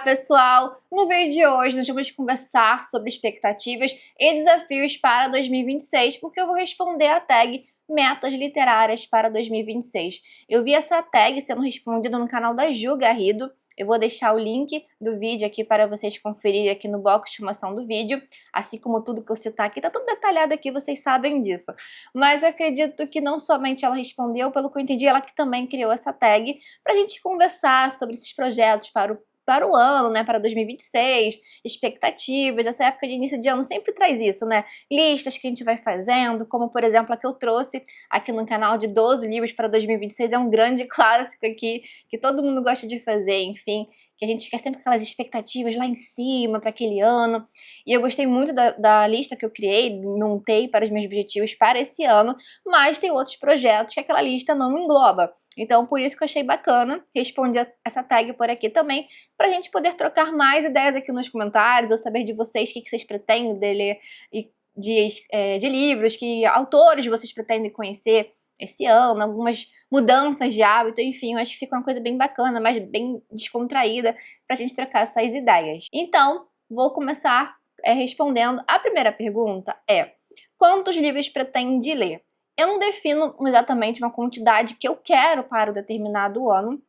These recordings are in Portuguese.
pessoal! No vídeo de hoje nós vamos conversar sobre expectativas e desafios para 2026, porque eu vou responder a tag Metas Literárias para 2026. Eu vi essa tag sendo respondida no canal da Ju Garrido. Eu vou deixar o link do vídeo aqui para vocês conferirem aqui no box de informação do vídeo, assim como tudo que eu citar aqui, tá tudo detalhado aqui, vocês sabem disso. Mas eu acredito que não somente ela respondeu, pelo que eu entendi, ela que também criou essa tag, pra gente conversar sobre esses projetos para o ano, né, para 2026, expectativas. Essa época de início de ano sempre traz isso, né, listas que a gente vai fazendo, como por exemplo a que eu trouxe aqui no canal de 12 livros para 2026, é um grande clássico aqui, que todo mundo gosta de fazer, enfim, que a gente fica sempre com aquelas expectativas lá em cima para aquele ano. E eu gostei muito da lista que eu criei, montei para os meus objetivos para esse ano, mas tem outros projetos que aquela lista não engloba. Então, por isso que eu achei bacana responder essa tag por aqui também, pra gente poder trocar mais ideias aqui nos comentários, ou saber de vocês o que vocês pretendem de ler, de livros, que autores vocês pretendem conhecer esse ano, algumas mudanças de hábito, enfim, eu acho que fica uma coisa bem bacana, mas bem descontraída pra gente trocar essas ideias. Então, vou começar respondendo. A primeira pergunta é: quantos livros pretende ler? Eu não defino exatamente uma quantidade que eu quero para o determinado ano,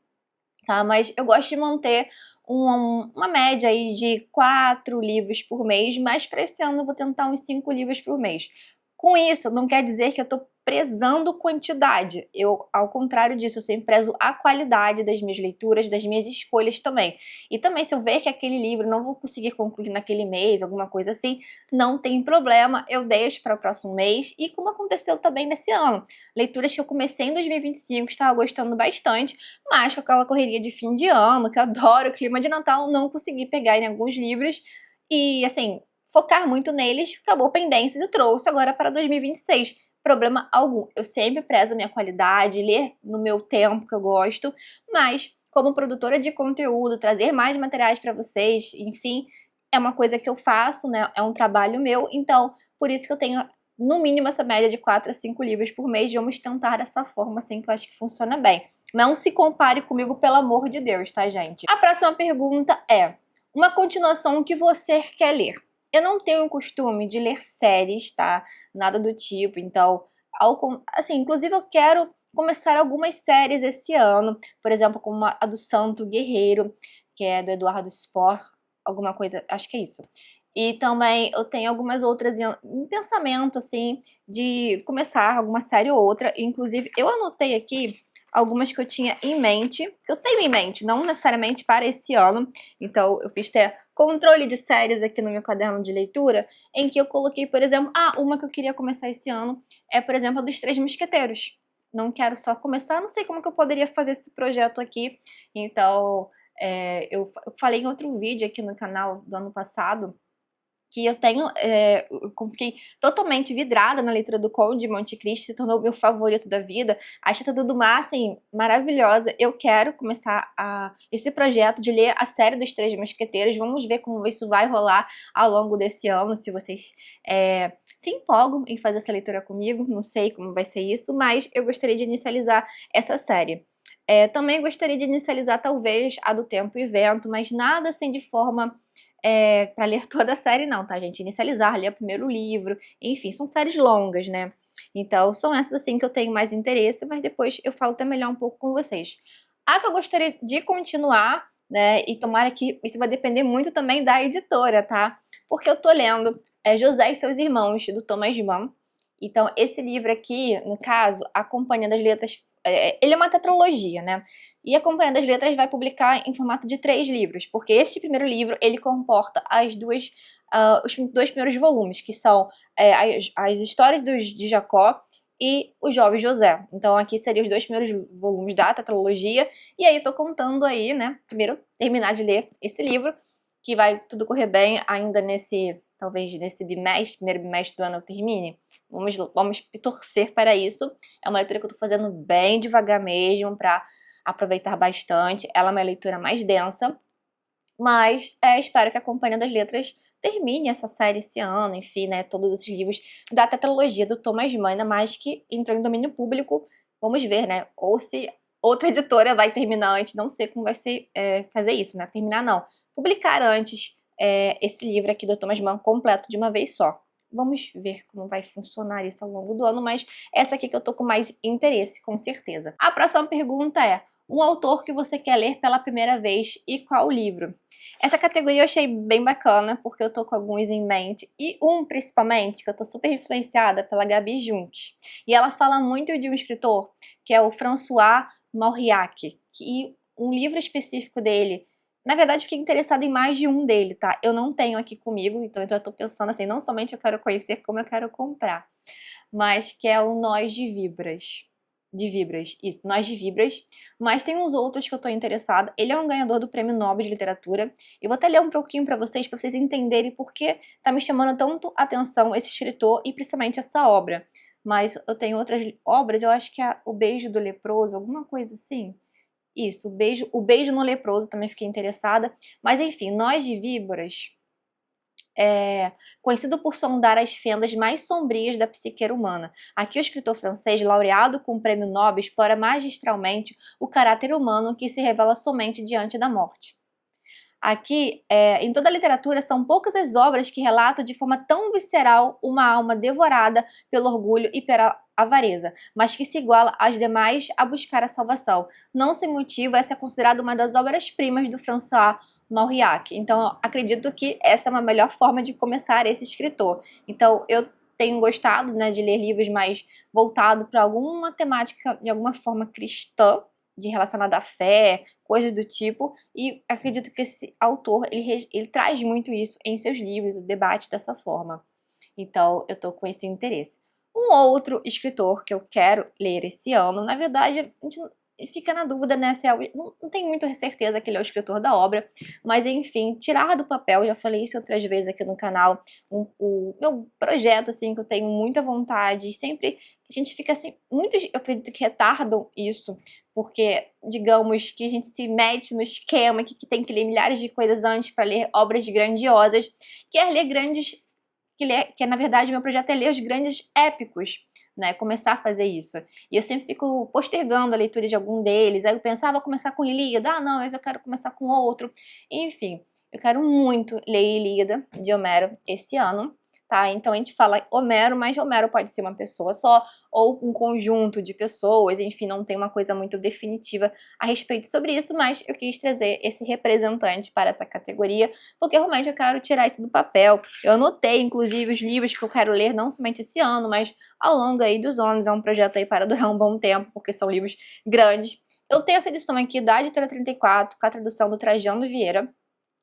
tá? Mas eu gosto de manter uma média aí de 4 livros por mês, mas para esse ano eu vou tentar uns 5 livros por mês. Com isso, não quer dizer que eu tô prezando quantidade. Eu, ao contrário disso, eu sempre prezo a qualidade das minhas leituras, das minhas escolhas também. E também, se eu ver que aquele livro não vou conseguir concluir naquele mês, alguma coisa assim, não tem problema, eu deixo para o próximo mês. E como aconteceu também nesse ano. Leituras que eu comecei em 2025, estava gostando bastante, mas com aquela correria de fim de ano, que eu adoro o clima de Natal, não consegui pegar em alguns livros. E, assim, focar muito neles, acabou pendências e trouxe agora para 2026. Problema algum. Eu sempre prezo a minha qualidade, ler no meu tempo que eu gosto, mas como produtora de conteúdo, trazer mais materiais para vocês, enfim, é uma coisa que eu faço, né? É um trabalho meu, então por isso que eu tenho no mínimo essa média de 4 a 5 livros por mês. Vamos tentar dessa forma, assim, que eu acho que funciona bem. Não se compare comigo, pelo amor de Deus, tá, gente? A próxima pergunta é: uma continuação que você quer ler? Eu não tenho o costume de ler séries, tá? Nada do tipo, então, assim, inclusive eu quero começar algumas séries esse ano, por exemplo, como a do Santo Guerreiro, que é do Eduardo Spohr, alguma coisa, acho que é isso. E também eu tenho algumas outras em pensamento, assim, de começar alguma série ou outra. Inclusive, eu anotei aqui algumas que eu tinha em mente, que eu tenho em mente, não necessariamente para esse ano. Então, eu fiz até controle de séries aqui no meu caderno de leitura, em que eu coloquei, por exemplo, uma que eu queria começar esse ano é, por exemplo, a dos Três Mosqueteiros. Não quero só começar, não sei como que eu poderia fazer esse projeto aqui. Então, eu falei em outro vídeo aqui no canal do ano passado, que eu fiquei totalmente vidrada na leitura do Conde de Monte Cristo, se tornou o meu favorito da vida. A Chata do Mar, assim, maravilhosa. Eu quero começar esse projeto de ler a série dos Três Mosqueteiros. Vamos ver como isso vai rolar ao longo desse ano, se vocês se empolgam em fazer essa leitura comigo. Não sei como vai ser isso, mas eu gostaria de inicializar essa série. Também gostaria de inicializar, talvez, a do Tempo e Vento, mas nada assim de forma para ler toda a série não, tá, gente? Inicializar, ler o primeiro livro, enfim, são séries longas, né? Então, são essas, assim, que eu tenho mais interesse, mas depois eu falo até melhor um pouco com vocês. A que eu gostaria de continuar, né, e tomara que isso vai depender muito também da editora, tá? Porque eu tô lendo José e Seus Irmãos, do Thomas Mann. Então, esse livro aqui, no caso, A Companhia das Letras, ele é uma tetralogia, né? E a Companhia das Letras vai publicar em formato de 3 livros, porque esse primeiro livro, ele comporta os 2 primeiros volumes, que são as histórias de Jacó e o jovem José. Então aqui seriam os 2 primeiros volumes da tetralogia, e aí eu tô contando aí, né, primeiro terminar de ler esse livro, que vai tudo correr bem ainda talvez nesse primeiro bimestre do ano eu termine. Vamos torcer para isso. É uma leitura que eu tô fazendo bem devagar mesmo, pra aproveitar bastante. Ela é uma leitura mais densa, mas espero que a Companhia das Letras termine essa série esse ano, enfim, né, todos esses livros da tetralogia do Thomas Mann, ainda mais que entrou em domínio público. Vamos ver, né, ou se outra editora vai terminar antes, não sei como vai ser fazer isso, né, terminar não, publicar antes esse livro aqui do Thomas Mann completo de uma vez só. Vamos ver como vai funcionar isso ao longo do ano, mas essa aqui que eu tô com mais interesse, com certeza. A próxima pergunta é: um autor que você quer ler pela primeira vez e qual livro? Essa categoria eu achei bem bacana, porque eu tô com alguns em mente, e um principalmente, que eu tô super influenciada pela Gabi Junques. E ela fala muito de um escritor, que é o François Mauriac, e um livro específico dele. Na verdade, fiquei interessada em mais de um dele, tá? Eu não tenho aqui comigo, então eu tô pensando assim, não somente eu quero conhecer, como eu quero comprar. Mas que é o Nós de Vibras. De Vibras, isso, Nós de Vibras. Mas tem uns outros que eu tô interessada. Ele é um ganhador do Prêmio Nobel de Literatura. Eu vou até ler um pouquinho pra vocês entenderem por que tá me chamando tanto atenção esse escritor e principalmente essa obra. Mas eu tenho outras obras, eu acho que é O Beijo do Leproso, alguma coisa assim. Isso, o beijo no leproso, também fiquei interessada. Mas enfim, Nós de Víboras é conhecido por sondar as fendas mais sombrias da psique humana. Aqui o escritor francês, laureado com o prêmio Nobel, explora magistralmente o caráter humano que se revela somente diante da morte. Aqui, em toda a literatura, são poucas as obras que relatam de forma tão visceral uma alma devorada pelo orgulho e pela avareza, mas que se iguala às demais a buscar a salvação. Não sem motivo, essa é considerada uma das obras-primas do François Mauriac. Então, acredito que essa é uma melhor forma de começar esse escritor. Então, eu tenho gostado, né, de ler livros mais voltados para alguma temática, de alguma forma cristã, de relacionada à fé, coisas do tipo, e acredito que esse autor, ele traz muito isso em seus livros, o debate dessa forma. Então, eu tô com esse interesse. Um outro escritor que eu quero ler esse ano, na verdade, a gente fica na dúvida, né, se não tem muita certeza que ele é o escritor da obra, mas enfim, tirar do papel, já falei isso outras vezes aqui no canal, o meu projeto, assim, que eu tenho muita vontade, sempre a gente fica assim, muitos, eu acredito que retardam isso, porque, digamos, que a gente se mete no esquema que tem que ler milhares de coisas antes para ler obras grandiosas, quer ler grandes, que na verdade meu projeto é ler os grandes épicos, né, começar a fazer isso. E eu sempre fico postergando a leitura de algum deles, aí eu penso, vou começar com Ilíada, não, mas eu quero começar com outro, enfim, eu quero muito ler Ilíada, de Homero, esse ano, tá? Então a gente fala Homero, mas Homero pode ser uma pessoa só, ou um conjunto de pessoas, enfim, não tem uma coisa muito definitiva a respeito sobre isso, mas eu quis trazer esse representante para essa categoria, porque realmente eu quero tirar isso do papel. Eu anotei, inclusive, os livros que eu quero ler, não somente esse ano, mas ao longo aí dos anos, é um projeto aí para durar um bom tempo, porque são livros grandes. Eu tenho essa edição aqui da Editora 34, com a tradução do Trajano Vieira,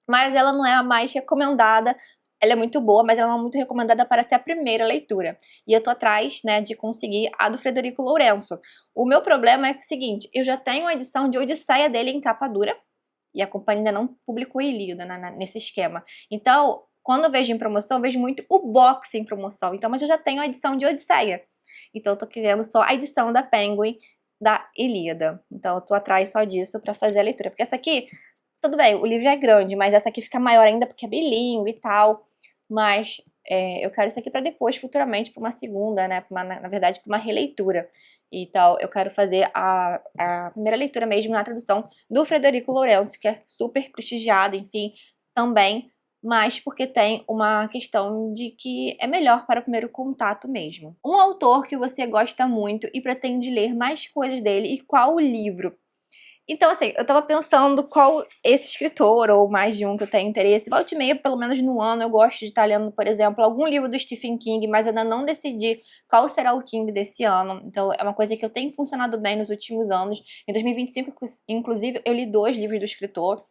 mas ela não é a mais recomendada. Ela é muito boa, mas ela não é muito recomendada para ser a primeira leitura. E eu tô atrás, né, de conseguir a do Frederico Lourenço. O meu problema é o seguinte, eu já tenho a edição de Odisseia dele em capa dura, e a companhia ainda não publicou Ilíada nesse esquema. Então, quando eu vejo em promoção, eu vejo muito o box em promoção. Então, mas eu já tenho a edição de Odisseia. Então, eu tô querendo só a edição da Penguin da Ilíada. Então, eu tô atrás só disso pra fazer a leitura. Porque essa aqui, tudo bem, o livro já é grande, mas essa aqui fica maior ainda porque é bilíngue e tal. Mas eu quero isso aqui para depois, futuramente, para uma segunda, né? Na verdade, para uma releitura. Então, eu quero fazer a primeira leitura mesmo na tradução do Frederico Lourenço, que é super prestigiado, enfim, também, mas porque tem uma questão de que é melhor para o primeiro contato mesmo. Um autor que você gosta muito e pretende ler mais coisas dele, e qual o livro? Então, assim, eu tava pensando qual esse escritor, ou mais de um que eu tenho interesse. Volta e meia, pelo menos no ano, eu gosto de estar lendo, por exemplo, algum livro do Stephen King, mas ainda não decidi qual será o King desse ano. Então, é uma coisa que eu tenho funcionado bem nos últimos anos. Em 2025, inclusive, eu li 2 livros do escritor.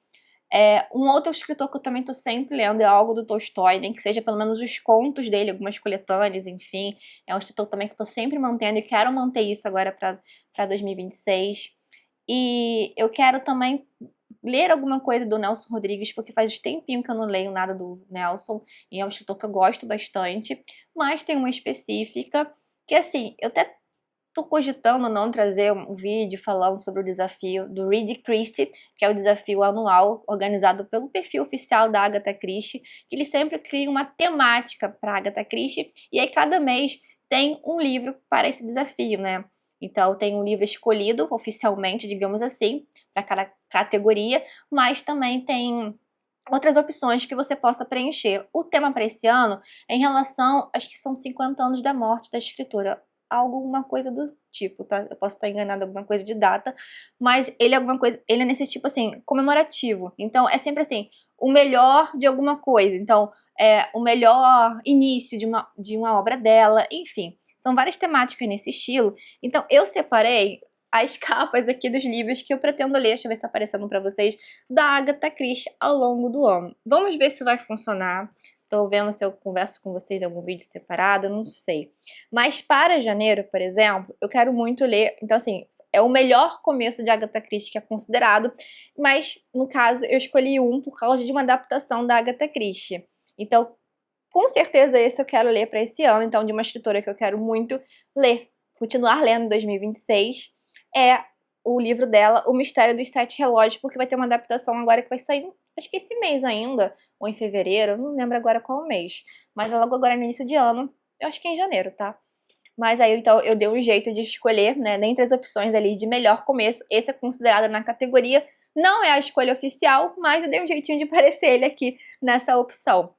Um outro escritor que eu também tô sempre lendo é algo do Tolstói, nem que seja pelo menos os contos dele, algumas coletâneas, enfim. É um escritor também que eu tô sempre mantendo e quero manter isso agora pra 2026. E eu quero também ler alguma coisa do Nelson Rodrigues, porque faz tempinho que eu não leio nada do Nelson, e é um escritor que eu gosto bastante, mas tem uma específica que, assim, eu até tô cogitando não trazer um vídeo falando sobre o desafio do Read Christie, que é o desafio anual organizado pelo perfil oficial da Agatha Christie, que ele sempre cria uma temática para Agatha Christie, e aí cada mês tem um livro para esse desafio, né? Então tem um livro escolhido oficialmente, digamos assim, para cada categoria, mas também tem outras opções que você possa preencher. O tema para esse ano é em relação, acho que são 50 anos da morte da escritora, alguma coisa do tipo, tá? Eu posso estar enganada alguma coisa de data, mas ele é alguma coisa, ele é nesse tipo assim, comemorativo. Então é sempre assim, o melhor de alguma coisa. Então, o melhor início de uma obra dela, enfim. São várias temáticas nesse estilo. Então, eu separei as capas aqui dos livros que eu pretendo ler, deixa eu ver se tá aparecendo pra vocês, da Agatha Christie ao longo do ano. Vamos ver se vai funcionar. Tô vendo se eu converso com vocês em algum vídeo separado, não sei. Mas para janeiro, por exemplo, eu quero muito ler, então assim, é o melhor começo de Agatha Christie que é considerado, mas no caso eu escolhi um por causa de uma adaptação da Agatha Christie. Então, com certeza esse eu quero ler para esse ano, então de uma escritora que eu quero muito ler, continuar lendo em 2026, é o livro dela, O Mistério dos Sete Relógios, porque vai ter uma adaptação agora que vai sair, acho que esse mês ainda, ou em fevereiro, não lembro agora qual mês, mas é logo agora no início de ano, eu acho que é em janeiro, tá? Mas aí, então, eu dei um jeito de escolher, né, dentre as opções ali de melhor começo, esse é considerado na categoria, não é a escolha oficial, mas eu dei um jeitinho de aparecer ele aqui nessa opção.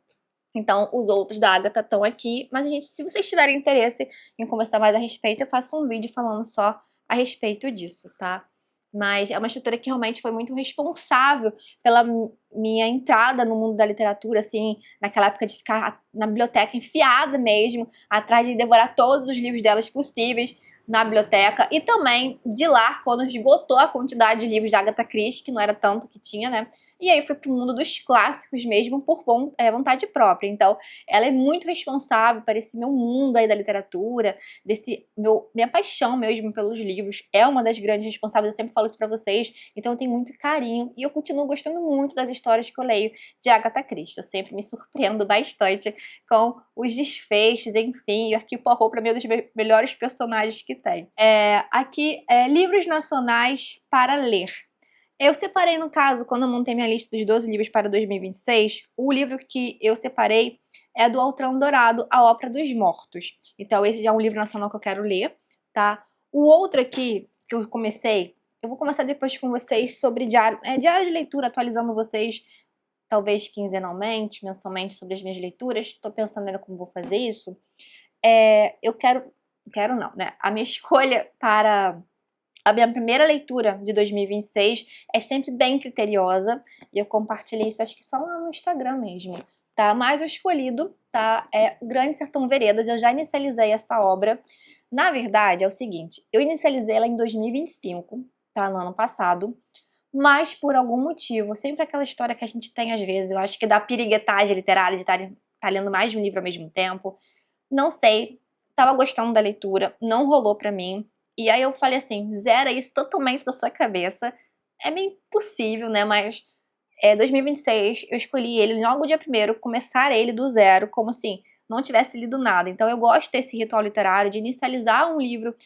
Então, os outros da Agatha estão aqui, mas se vocês tiverem interesse em conversar mais a respeito, eu faço um vídeo falando só a respeito disso, tá? Mas é uma escritora que realmente foi muito responsável pela minha entrada no mundo da literatura, assim, naquela época de ficar na biblioteca enfiada mesmo, atrás de devorar todos os livros delas possíveis na biblioteca, e também de lá, quando esgotou a quantidade de livros de Agatha Christie, que não era tanto que tinha, né? E aí fui pro mundo dos clássicos mesmo por vontade própria. Então, ela é muito responsável por esse meu mundo aí da literatura, minha paixão mesmo pelos livros. É uma das grandes responsáveis, eu sempre falo isso pra vocês. Então, eu tenho muito carinho e eu continuo gostando muito das histórias que eu leio de Agatha Christie. Eu sempre me surpreendo bastante com os desfechos, enfim. E Hercule Poirot, pra mim, é um dos melhores personagens que tem. Aqui, livros nacionais para ler. Eu separei, no caso, quando eu montei minha lista dos 12 livros para 2026, o livro que eu separei é do Altrão Dourado, A Ópera dos Mortos. Então, esse já é um livro nacional que eu quero ler, tá? O outro aqui, que eu comecei, eu vou começar depois com vocês sobre diário de leitura, atualizando vocês, talvez quinzenalmente, mensalmente, sobre as minhas leituras. Tô pensando ainda como vou fazer isso. Eu quero não, né? A minha escolha para a minha primeira leitura de 2026 é sempre bem criteriosa, e eu compartilhei isso acho que só lá no Instagram mesmo, tá? Mas o escolhido, tá? É O Grande Sertão Veredas, eu já inicializei essa obra. Na verdade, é o seguinte, eu inicializei ela em 2025, tá? No ano passado, mas por algum motivo, sempre aquela história que a gente tem às vezes, eu acho que da piriguetagem literária, de estar lendo mais de um livro ao mesmo tempo, não sei, tava gostando da leitura, não rolou pra mim. E aí eu falei assim, zera isso totalmente da sua cabeça. É meio impossível, né? Mas 2026 eu escolhi ele logo dia 1º, começar ele do zero, como assim, não tivesse lido nada. Então eu gosto desse ritual literário de inicializar um livro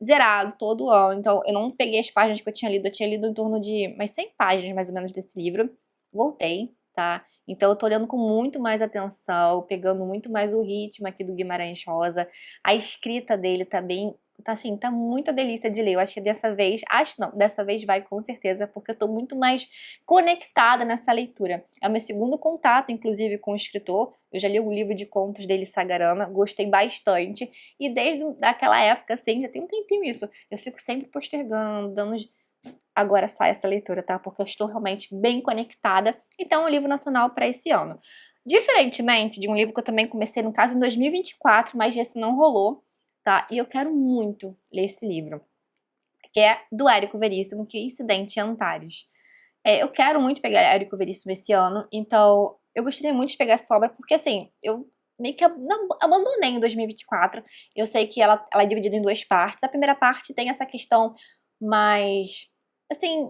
zerado todo ano. Então eu não peguei as páginas que eu tinha lido em torno de mais 100 páginas mais ou menos desse livro. Voltei, tá? Então eu tô olhando com muito mais atenção, pegando muito mais o ritmo aqui do Guimarães Rosa. A escrita dele tá bem, tá assim, tá muita delícia de ler. Eu acho que dessa vez vai com certeza, porque eu tô muito mais conectada nessa leitura. É o meu segundo contato, inclusive, com o escritor. Eu já li o livro de contos dele, Sagarana, gostei bastante. E desde aquela época, assim, já tem um tempinho isso, eu fico sempre postergando, agora sai essa leitura, tá? Porque eu estou realmente bem conectada. Então, é um livro nacional para esse ano. Diferentemente de um livro que eu também comecei, no caso, em 2024, mas esse não rolou, tá? E eu quero muito ler esse livro, que é do Érico Veríssimo, que é Incidente em Antares. Eu quero muito pegar Érico Veríssimo esse ano, então eu gostaria muito de pegar essa obra, porque assim, eu meio que abandonei em 2024. Eu sei que ela é dividida em duas partes. A primeira parte tem essa questão mais, assim,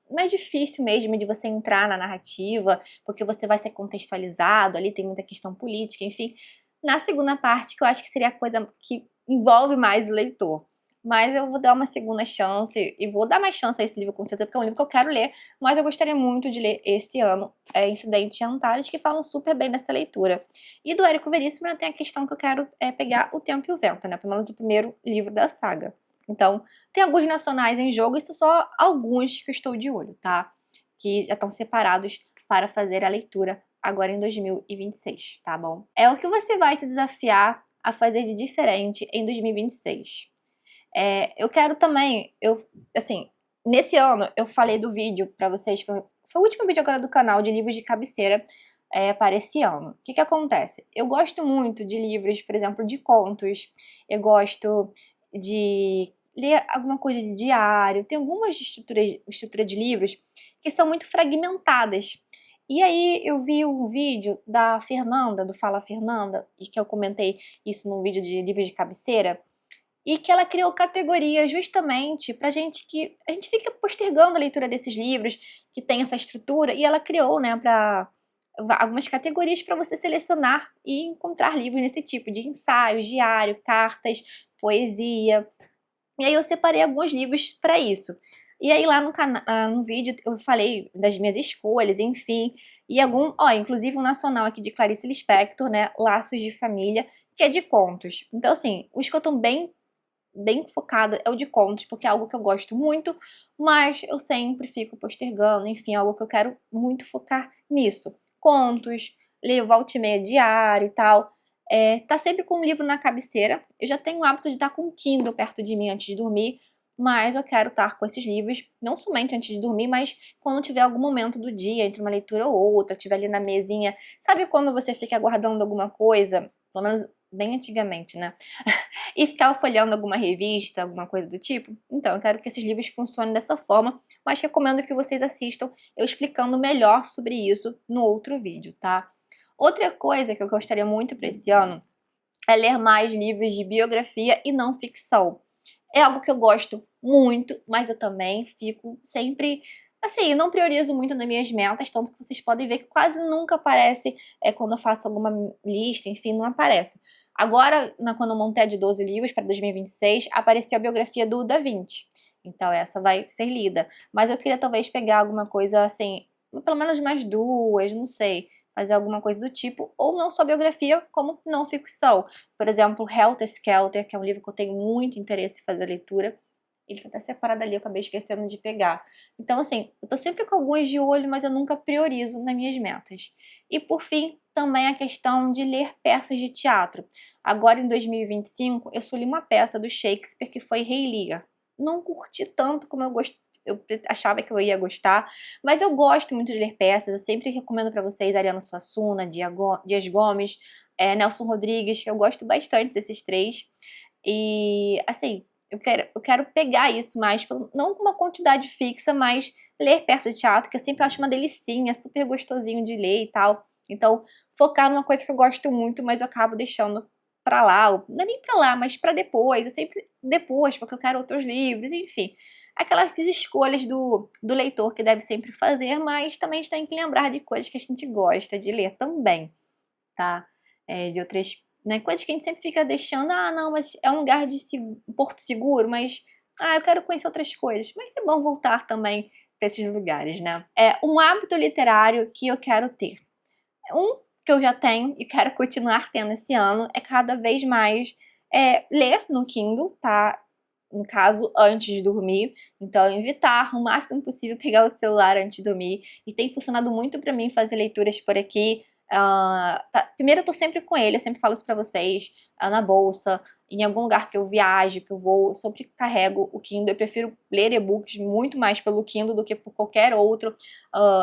mais difícil mesmo de você entrar na narrativa, porque você vai ser contextualizado, ali tem muita questão política, enfim. Na segunda parte, que eu acho que seria a coisa que envolve mais o leitor. Mas eu vou dar uma segunda chance, e vou dar mais chance a esse livro com certeza, porque é um livro que eu quero ler, mas eu gostaria muito de ler esse ano, Incidente em Antares, que falam super bem dessa leitura. E do Érico Veríssimo tem a questão que eu quero pegar O Tempo e o Vento, né? Pelo menos o primeiro livro da saga. Então, tem alguns nacionais em jogo, isso só alguns que eu estou de olho, tá? Que já estão separados para fazer a leitura agora em 2026, tá bom? É o que você vai se desafiar a fazer de diferente em 2026. Eu quero também, assim, nesse ano eu falei do vídeo pra vocês, foi o último vídeo agora do canal de livros de cabeceira para esse ano. O que que acontece? Eu gosto muito de livros, por exemplo, de contos, eu gosto de ler alguma coisa de diário, tem algumas estruturas de livros que são muito fragmentadas. E aí eu vi um vídeo da Fernanda, do Fala Fernanda, e que eu comentei isso num vídeo de livros de cabeceira, e que ela criou categorias justamente pra gente que a gente fica postergando a leitura desses livros que tem essa estrutura, e ela criou, né, para algumas categorias para você selecionar e encontrar livros nesse tipo de ensaio, diário, cartas, poesia. E aí eu separei alguns livros para isso. E aí lá no vídeo eu falei das minhas escolhas, enfim, e inclusive um nacional aqui de Clarice Lispector, né, Laços de Família, que é de contos. Então assim, os que eu tô bem focada é o de contos, porque é algo que eu gosto muito, mas eu sempre fico postergando, enfim, é algo que eu quero muito focar nisso. Contos, ler volta e meia diário e tal. Tá sempre com um livro na cabeceira. Eu já tenho o hábito de estar com um Kindle perto de mim antes de dormir, mas eu quero estar com esses livros, não somente antes de dormir, mas quando tiver algum momento do dia, entre uma leitura ou outra, tiver ali na mesinha. Sabe quando você fica aguardando alguma coisa? Pelo menos bem antigamente, né? E ficava folheando alguma revista, alguma coisa do tipo. Então, eu quero que esses livros funcionem dessa forma, mas recomendo que vocês assistam eu explicando melhor sobre isso no outro vídeo, tá? Outra coisa que eu gostaria muito para esse ano é ler mais livros de biografia e não ficção. É algo que eu gosto muito, mas eu também fico sempre... Assim, eu não priorizo muito nas minhas metas, tanto que vocês podem ver que quase nunca aparece quando eu faço alguma lista, enfim, não aparece. Agora, quando eu montei a de 12 livros para 2026, apareceu a biografia do Da Vinci. Então essa vai ser lida. Mas eu queria talvez pegar alguma coisa assim, pelo menos mais duas, não sei, fazer alguma coisa do tipo, ou não só biografia, como não ficção. Por exemplo, Helter Skelter, que é um livro que eu tenho muito interesse em fazer a leitura. Ele tá até separado ali, eu acabei esquecendo de pegar. Então, assim, eu tô sempre com alguns de olho, mas eu nunca priorizo nas minhas metas. E, por fim, também a questão de ler peças de teatro. Agora, em 2025, eu só li uma peça do Shakespeare, que foi Rei Lear. Não curti tanto como eu achava que eu ia gostar, mas eu gosto muito de ler peças, eu sempre recomendo para vocês Ariano Suassuna, Dias Gomes, Nelson Rodrigues, que eu gosto bastante desses três. E, assim, eu quero pegar isso mais, não com uma quantidade fixa, mas ler peças de teatro, que eu sempre acho uma delicinha, super gostosinho de ler e tal. Então, focar numa coisa que eu gosto muito, mas eu acabo deixando pra lá, não é nem pra lá, mas pra depois, eu sempre depois, porque eu quero outros livros, enfim. Aquelas escolhas do leitor que deve sempre fazer, mas também a gente tem que lembrar de coisas que a gente gosta de ler também, tá? De outras, né, coisas que a gente sempre fica deixando, não, mas é um lugar de porto seguro, mas, eu quero conhecer outras coisas. Mas é bom voltar também para esses lugares, né? É um hábito literário que eu quero ter. Um que eu já tenho e quero continuar tendo esse ano é cada vez mais ler no Kindle, tá? No caso, antes de dormir. Então, evitar o máximo possível pegar o celular antes de dormir. E tem funcionado muito pra mim fazer leituras por aqui. Primeiro, eu tô sempre com ele, eu sempre falo isso pra vocês, na bolsa, em algum lugar que eu viajo, que eu vou, eu sempre carrego o Kindle. Eu prefiro ler e-books muito mais pelo Kindle do que por qualquer outro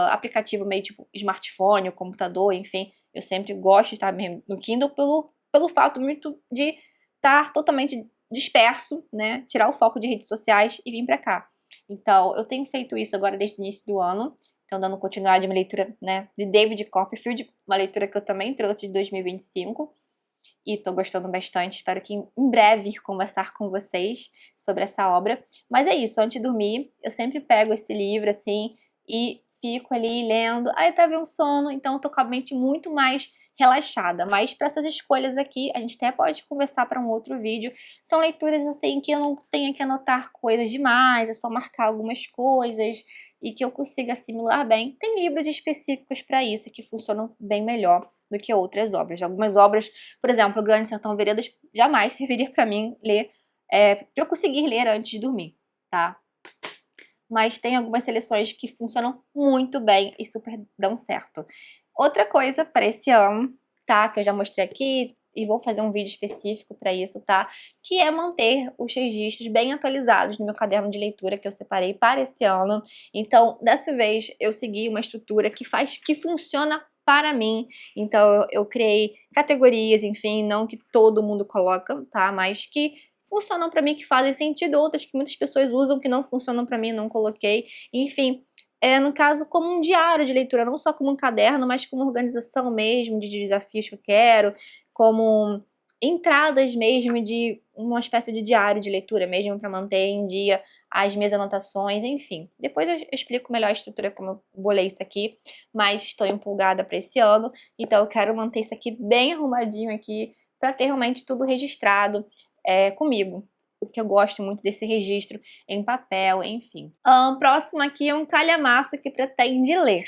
aplicativo meio tipo smartphone ou computador, enfim. Eu sempre gosto de estar mesmo no Kindle pelo fato muito de estar totalmente disperso, né? Tirar o foco de redes sociais e vir pra cá. Então, eu tenho feito isso agora desde o início do ano. Então, dando continuidade a uma leitura, né, de David Copperfield, uma leitura que eu também trouxe de 2025. E tô gostando bastante. Espero que em breve conversar com vocês sobre essa obra. Mas é isso, antes de dormir, eu sempre pego esse livro, assim, e fico ali lendo. Aí teve um sono, então eu tô com a mente muito mais relaxada. Mas para essas escolhas aqui, a gente até pode conversar para um outro vídeo. São leituras, assim, que eu não tenho que anotar coisas demais, é só marcar algumas coisas e que eu consiga assimilar bem. Tem livros específicos para isso que funcionam bem melhor do que outras obras. Algumas obras, por exemplo, O Grande Sertão Veredas, jamais serviria para mim ler, para eu conseguir ler antes de dormir, tá? mas tem algumas seleções que funcionam muito bem e super dão certo. Outra coisa para esse ano, tá? Que eu já mostrei aqui e vou fazer um vídeo específico para isso, tá? Que é manter os registros bem atualizados no meu caderno de leitura que eu separei para esse ano. Então, dessa vez, eu segui uma estrutura que funciona para mim. Então, eu criei categorias, enfim, não que todo mundo coloca, tá? Mas que funcionam para mim, que fazem sentido, outras que muitas pessoas usam que não funcionam para mim, não coloquei. Enfim, no caso, como um diário de leitura, não só como um caderno, mas como organização mesmo de desafios que eu quero, como entradas mesmo de uma espécie de diário de leitura mesmo para manter em dia as minhas anotações, enfim. Depois eu explico melhor a estrutura como eu bolei isso aqui, mas estou empolgada para esse ano, então eu quero manter isso aqui bem arrumadinho aqui para ter realmente tudo registrado comigo, porque eu gosto muito desse registro em papel, enfim. Próximo aqui é um calhamaço que pretende ler.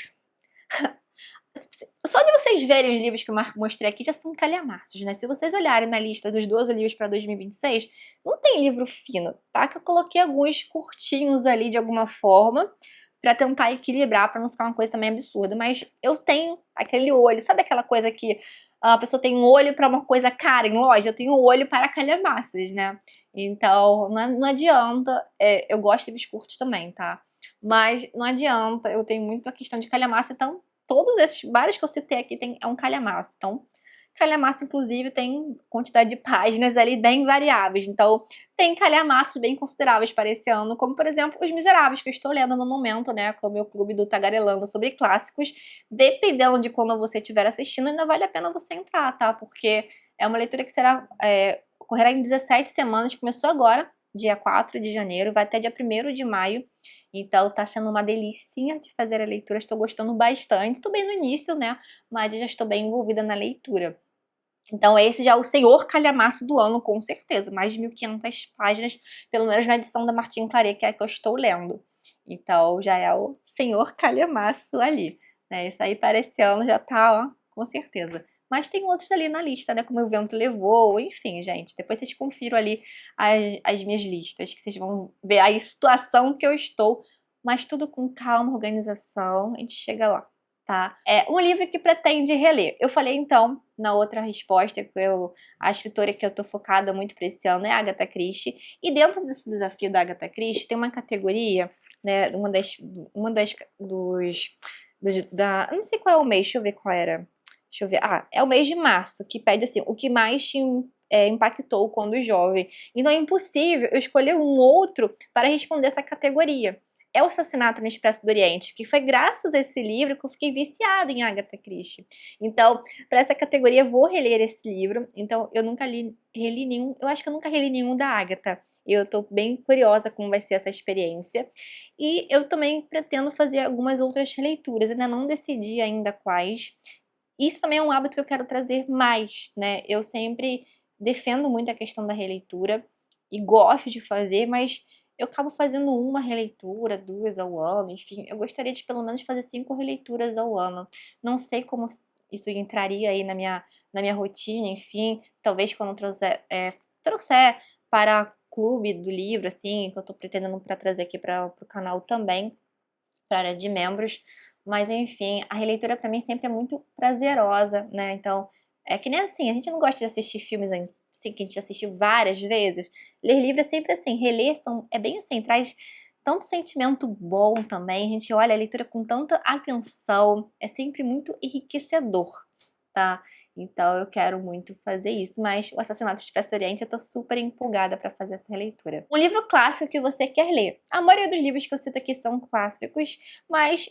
Só de vocês verem os livros que eu mostrei aqui já são calhamaços, né? Se vocês olharem na lista dos 12 livros para 2026, não tem livro fino, tá? Que eu coloquei alguns curtinhos ali de alguma forma pra tentar equilibrar, pra não ficar uma coisa também absurda. Mas eu tenho aquele olho, sabe aquela coisa que a pessoa tem um olho pra uma coisa cara em loja? Eu tenho um olho para calhamaços, né? Então, não adianta. Eu gosto de livros curtos também, tá? Mas não adianta, eu tenho muito a questão de calhamaço, então todos esses, vários que eu citei aqui, é um calhamaço. Então, calhamaço, inclusive, tem quantidade de páginas ali bem variáveis. Então, tem calhamaços bem consideráveis para esse ano, como, por exemplo, Os Miseráveis, que eu estou lendo no momento, né, com o meu clube do Tagarelando sobre clássicos. Dependendo de quando você estiver assistindo, ainda vale a pena você entrar, tá? Porque é uma leitura que ocorrerá em 17 semanas, começou agora, dia 4 de janeiro, vai até dia 1º de maio. Então tá sendo uma delicinha de fazer a leitura, estou gostando bastante. Tô bem no início, né? Mas já estou bem envolvida na leitura. Então esse já é o senhor calhamaço do ano, com certeza. Mais de 1.500 páginas, pelo menos na edição da Martine Claret, que é a que eu estou lendo. Então já é o senhor calhamaço ali, né? Isso aí para esse ano já tá, ó, com certeza. Mas tem outros ali na lista, né? Como O Vento Levou, enfim, gente. Depois vocês confiram ali as minhas listas, que vocês vão ver a situação que eu estou. Mas tudo com calma, organização, a gente chega lá, tá? É um livro que pretende reler. Eu falei, então, na outra resposta, que a escritora que eu tô focada muito pra esse ano é a Agatha Christie. E dentro desse desafio da Agatha Christie, tem uma categoria, né? Eu não sei qual é o mês, deixa eu ver qual era. Deixa eu ver. Ah, é o mês de março, que pede assim, o que mais te impactou quando jovem. Então é impossível eu escolher um outro para responder essa categoria. É o Assassinato no Expresso do Oriente, que foi graças a esse livro que eu fiquei viciada em Agatha Christie. Então, para essa categoria, eu vou reler esse livro. Então, eu nunca reli nenhum, eu acho que eu nunca reli nenhum da Agatha. Eu tô bem curiosa como vai ser essa experiência. E eu também pretendo fazer algumas outras releituras, ainda não decidi ainda quais. Isso também é um hábito que eu quero trazer mais, né? Eu sempre defendo muito a questão da releitura e gosto de fazer, mas eu acabo fazendo uma releitura, 2 ao ano, enfim. Eu gostaria de pelo menos fazer 5 releituras ao ano. Não sei como isso entraria aí na minha rotina, enfim. Talvez quando eu trouxer para clube do livro, assim, que eu tô pretendendo para trazer aqui para o canal também, para a área de membros. Mas enfim, a releitura para mim sempre é muito prazerosa, né? Então, é que nem assim, a gente não gosta de assistir filmes assim, que a gente assistiu várias vezes. Ler livro é sempre assim, reler é bem assim, traz tanto sentimento bom também. A gente olha a leitura com tanta atenção, é sempre muito enriquecedor, tá? Então eu quero muito fazer isso, mas o Assassinato Expresso do Oriente eu tô super empolgada para fazer essa releitura. Um livro clássico que você quer ler. A maioria dos livros que eu cito aqui são clássicos, mas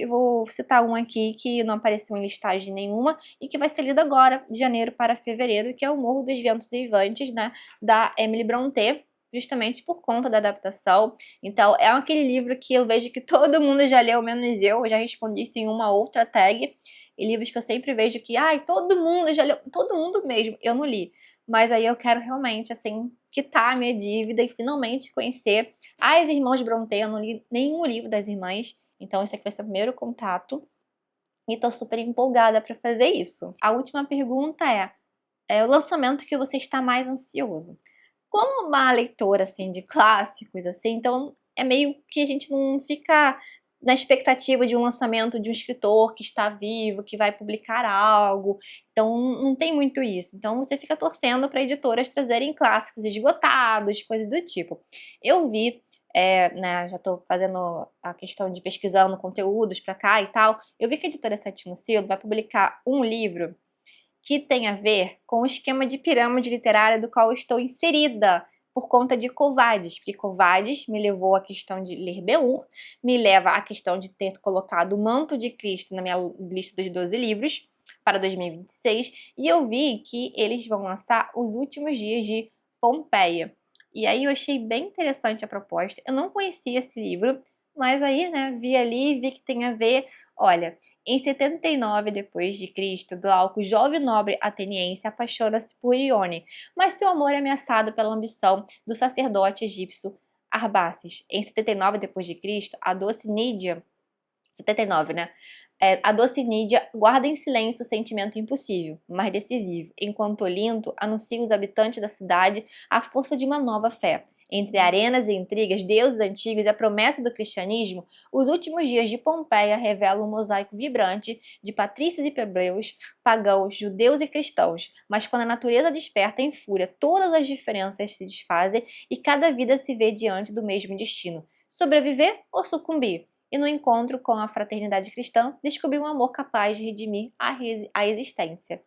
vou citar um aqui que não apareceu em listagem nenhuma e que vai ser lido agora, de janeiro para fevereiro, que é O Morro dos Ventos Vivantes, né, da Emily Brontë, justamente por conta da adaptação. Então, é aquele livro que eu vejo que todo mundo já leu, menos eu já respondi isso em uma outra tag. E livros que eu sempre vejo que, todo mundo já leu, todo mundo mesmo, eu não li. Mas aí eu quero realmente, assim, quitar a minha dívida e finalmente conhecer as Irmãs Brontë. Eu não li nenhum livro das irmãs, então esse aqui vai ser o primeiro contato. E tô super empolgada pra fazer isso. A última pergunta é o lançamento que você está mais ansioso? Como uma leitora, assim, de clássicos, assim, então é meio que a gente não fica na expectativa de um lançamento de um escritor que está vivo, que vai publicar algo. Então, não tem muito isso. Então, você fica torcendo para editoras trazerem clássicos esgotados, coisas do tipo. Eu vi, né, já estou fazendo a questão de pesquisando conteúdos para cá e tal. Eu vi que a editora Sétimo Selo vai publicar um livro que tem a ver com o esquema de pirâmide literária do qual eu estou inserida por conta de Quo Vadis, porque Quo Vadis me levou à questão de ler Ben-Hur, me leva à questão de ter colocado o Manto de Cristo na minha lista dos 12 livros para 2026, e eu vi que eles vão lançar Os Últimos Dias de Pompeia. E aí eu achei bem interessante a proposta. Eu não conhecia esse livro, mas aí, né, vi ali, vi que tem a ver. Olha, em 79 depois de Cristo, Glauco, jovem nobre ateniense, apaixona-se por Ione, mas seu amor é ameaçado pela ambição do sacerdote egípcio Arbaces. Em 79 depois de Cristo, a doce Nídia, 79, né? A doce Nídia guarda em silêncio o sentimento impossível, mas decisivo, enquanto Olinto anuncia aos habitantes da cidade a força de uma nova fé. Entre arenas e intrigas, deuses antigos e a promessa do cristianismo, os últimos dias de Pompeia revelam um mosaico vibrante de patrícios e plebeus, pagãos, judeus e cristãos. Mas quando a natureza desperta em fúria, todas as diferenças se desfazem e cada vida se vê diante do mesmo destino: sobreviver ou sucumbir. E no encontro com a fraternidade cristã, descobrir um amor capaz de redimir a existência.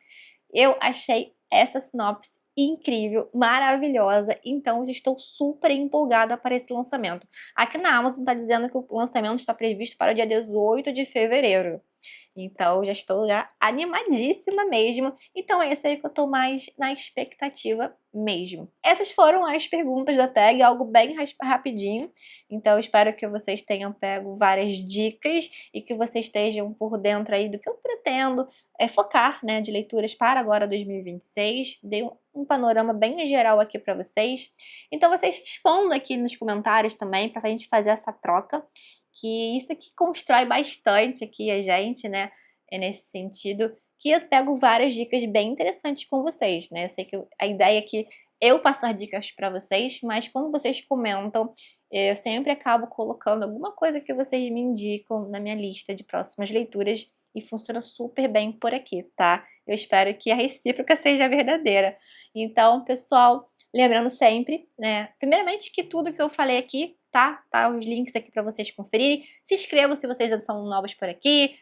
Eu achei essa sinopse incrível, maravilhosa, então já estou super empolgada para esse lançamento. Aqui na Amazon está dizendo que o lançamento está previsto para o dia 18 de fevereiro. Então, já estou animadíssima mesmo. Então, esse aí que eu tô mais na expectativa mesmo. Essas foram as perguntas da tag, algo bem rapidinho. Então, eu espero que vocês tenham pego várias dicas e que vocês estejam por dentro aí do que eu pretendo focar, né, de leituras para agora 2026. Dei um panorama bem geral aqui para vocês. Então, vocês respondam aqui nos comentários também para a gente fazer essa troca, que isso aqui constrói bastante aqui a gente, né? É nesse sentido que eu pego várias dicas bem interessantes com vocês, né? Eu sei que a ideia é que eu passar dicas para vocês, mas quando vocês comentam, eu sempre acabo colocando alguma coisa que vocês me indicam na minha lista de próximas leituras e funciona super bem por aqui, tá? Eu espero que a recíproca seja verdadeira. Então, pessoal, lembrando sempre, né? Primeiramente que tudo que eu falei aqui, tá? Tá os links aqui para vocês conferirem. Se inscrevam se vocês já são novos por aqui.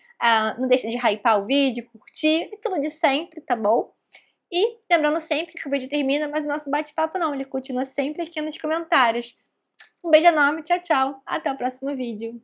Não deixe de hypar o vídeo, curtir, tudo de sempre, tá bom? E lembrando sempre que o vídeo termina, mas o nosso bate-papo não, ele continua sempre aqui nos comentários. Um beijo enorme, tchau, tchau. Até o próximo vídeo.